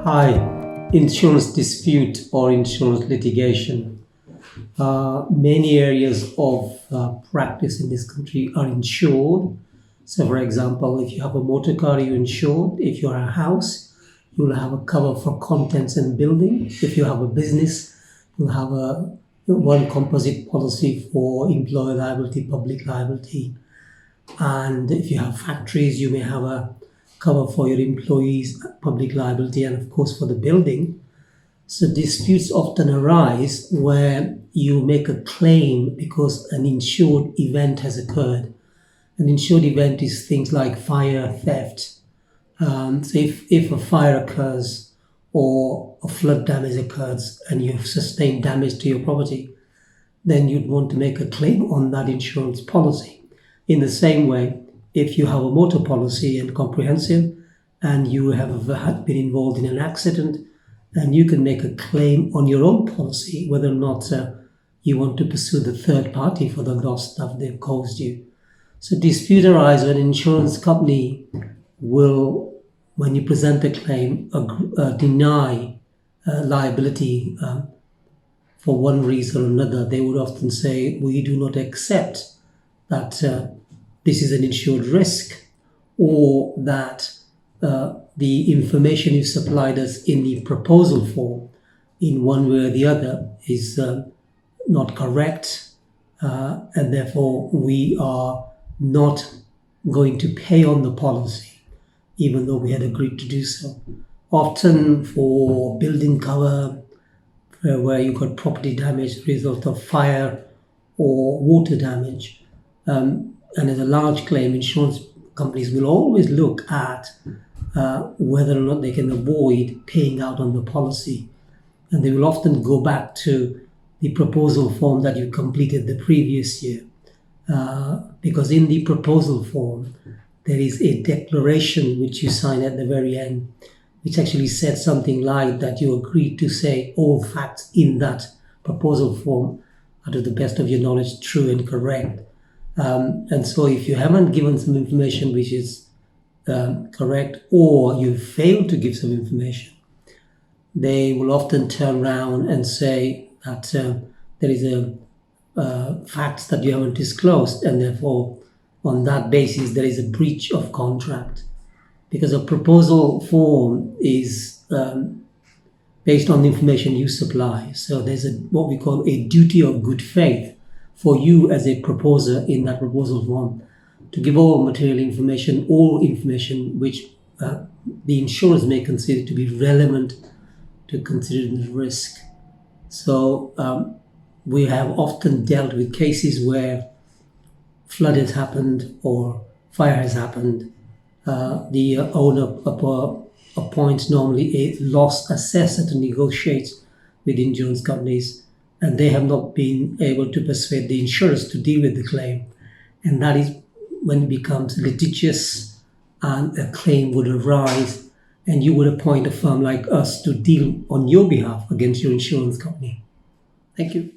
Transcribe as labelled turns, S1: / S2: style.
S1: Hi, insurance dispute or insurance litigation. Many areas of practice in this country are insured. So, for example, if you have a motor car, you're insured. If you're a house, you'll have a cover for contents and building. If you have a business, you'll have one composite policy for employer liability, public liability. And if you have factories, you may have a cover for your employees, public liability, and of course for the building. So disputes often arise where you make a claim because an insured event has occurred. An insured event is things like fire, theft. So if a fire occurs or a flood damage occurs and you've sustained damage to your property, then you'd want to make a claim on that insurance policy. In the same way, if you have a motor policy and comprehensive and you have been involved in an accident, and you can make a claim on your own policy whether or not you want to pursue the third party for the loss that they've caused you. So dispute arises when an insurance company will, when you present a claim, deny liability for one reason or another. They would often say, we do not accept that this is an insured risk, or that the information you supplied us in the proposal form in one way or the other is not correct, and therefore we are not going to pay on the policy, even though we had agreed to do so. Often for building cover, where you got property damage as a result of fire or water damage, and as a large claim, insurance companies will always look at whether or not they can avoid paying out on the policy. And they will often go back to the proposal form that you completed the previous year. Because in the proposal form, there is a declaration which you sign at the very end, which actually said something like that you agreed to say all facts in that proposal form are, to the best of your knowledge, true and correct. And so if you haven't given some information which is correct, or you fail to give some information, they will often turn around and say that there is facts that you haven't disclosed, and therefore on that basis there is a breach of contract, because a proposal form is based on the information you supply. So there's what we call a duty of good faith for you as a proposer in that proposal form to give all material information, all information which the insurers may consider to be relevant to consider the risk. So we have often dealt with cases where flood has happened or fire has happened. The owner appoints normally a loss assessor to negotiate with insurance companies, and they have not been able to persuade the insurers to deal with the claim. And that is when it becomes litigious and a claim would arise, and you would appoint a firm like us to deal on your behalf against your insurance company. Thank you.